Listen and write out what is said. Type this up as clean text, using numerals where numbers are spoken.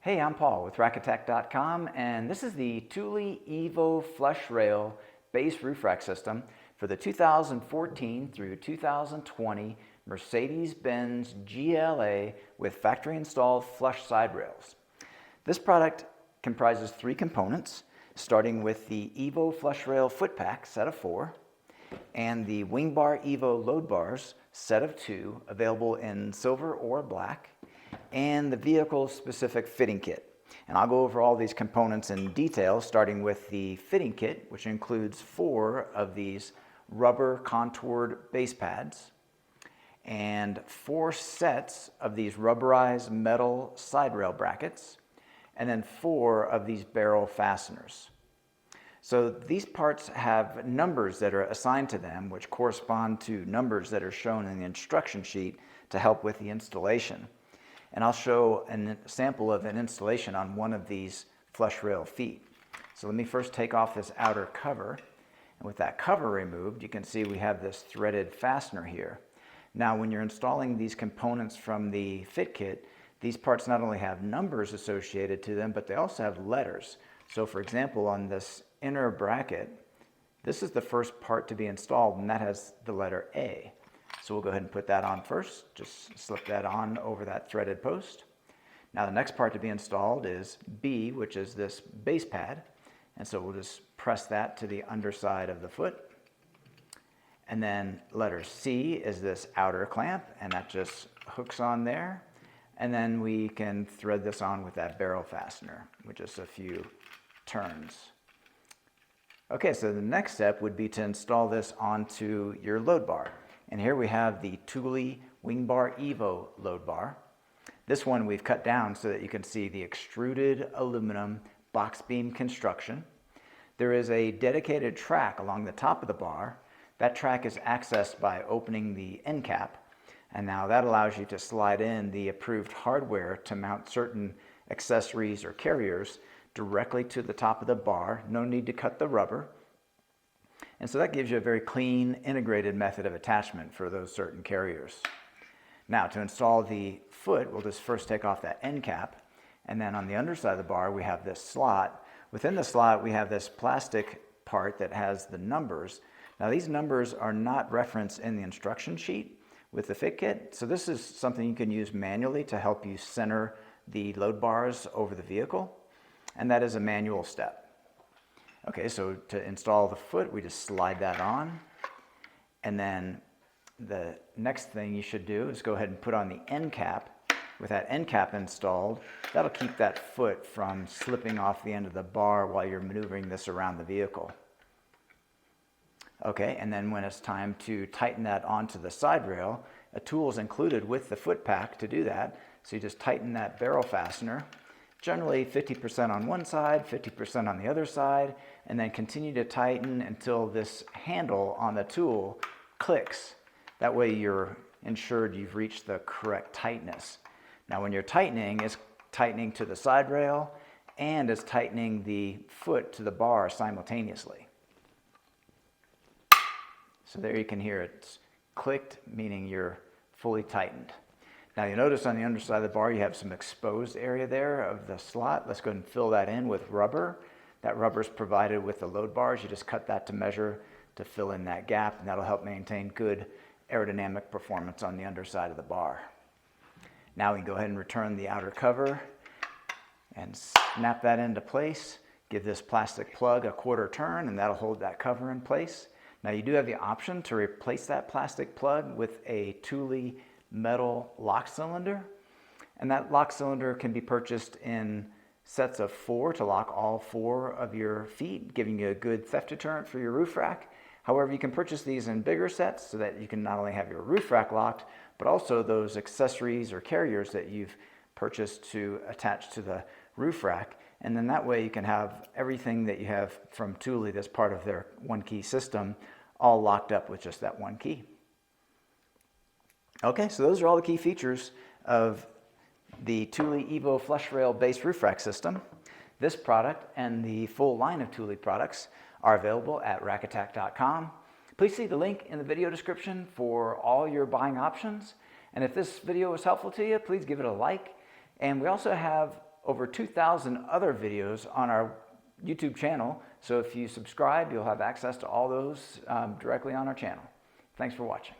Hey, I'm Paul with Rackattack.com, and this is the Thule Evo Flush Rail Base Roof Rack System for the 2014 through 2020 Mercedes Benz GLA with factory installed flush side rails. This product comprises three components, starting with the Evo Flush Rail Foot Pack set of 4 and the WingBar Evo Load Bars set of 2, available in silver or black, and the vehicle-specific fitting kit. And I'll go over all these components in detail, starting with the fitting kit, which includes 4 of these rubber contoured base pads and 4 sets of these rubberized metal side rail brackets, and then 4 of these barrel fasteners. So these parts have numbers that are assigned to them, which correspond to numbers that are shown in the instruction sheet to help with the installation. And I'll show a sample of an installation on one of these flush rail feet. So let me first take off this outer cover. And with that cover removed, you can see we have this threaded fastener here. Now, when you're installing these components from the fit kit, these parts not only have numbers associated to them, but they also have letters. So for example, on this inner bracket, this is the first part to be installed, and that has the letter A. So we'll go ahead and put that on first. Just slip that on over that threaded post. Now the next part to be installed is B, which is this base pad. And so we'll just press that to the underside of the foot. And then letter C is this outer clamp, and that just hooks on there. And then we can thread this on with that barrel fastener with just a few turns. Okay, so the next step would be to install this onto your load bar. And here we have the Thule WingBar Evo load bar. This one we've cut down so that you can see the extruded aluminum box beam construction. There is a dedicated track along the top of the bar. That track is accessed by opening the end cap. And now that allows you to slide in the approved hardware to mount certain accessories or carriers directly to the top of the bar. No need to cut the rubber. And so that gives you a very clean, integrated method of attachment for those certain carriers. Now, to install the foot, we'll just first take off that end cap. And then on the underside of the bar, we have this slot. Within the slot, we have this plastic part that has the numbers. Now, these numbers are not referenced in the instruction sheet with the fit kit. So this is something you can use manually to help you center the load bars over the vehicle. And that is a manual step. Okay, so to install the foot, we just slide that on. And then the next thing you should do is go ahead and put on the end cap. With that end cap installed, that'll keep that foot from slipping off the end of the bar while you're maneuvering this around the vehicle. Okay, and then when it's time to tighten that onto the side rail, a tool is included with the foot pack to do that. So you just tighten that barrel fastener, generally 50% on one side, 50% on the other side, and then continue to tighten until this handle on the tool clicks. That way you're ensured you've reached the correct tightness. Now when you're tightening, it's tightening to the side rail and it's tightening the foot to the bar simultaneously. So there you can hear it's clicked, meaning you're fully tightened. Now you notice on the underside of the bar you have some exposed area there of the slot. Let's go ahead and fill that in with rubber. That rubber is provided with the load bars. You just cut that to measure to fill in that gap, and that'll help maintain good aerodynamic performance on the underside of the bar. Now we can go ahead and return the outer cover and snap that into place. Give this plastic plug a quarter turn, and that'll hold that cover in place. Now you do have the option to replace that plastic plug with a Thule metal lock cylinder, and that lock cylinder can be purchased in sets of 4 to lock all 4 of your feet, giving you a good theft deterrent for your roof rack. However, you can purchase these in bigger sets so that you can not only have your roof rack locked, but also those accessories or carriers that you've purchased to attach to the roof rack. And then that way you can have everything that you have from Thule that's part of their one key system all locked up with just that one key. Okay, so those are all the key features of the Thule Evo Flush Rail Base Roof Rack System. This product and the full line of Thule products are available at Rackattack.com. Please see the link in the video description for all your buying options. And if this video was helpful to you, please give it a like. And we also have over 2,000 other videos on our YouTube channel. So if you subscribe, you'll have access to all those directly on our channel. Thanks for watching.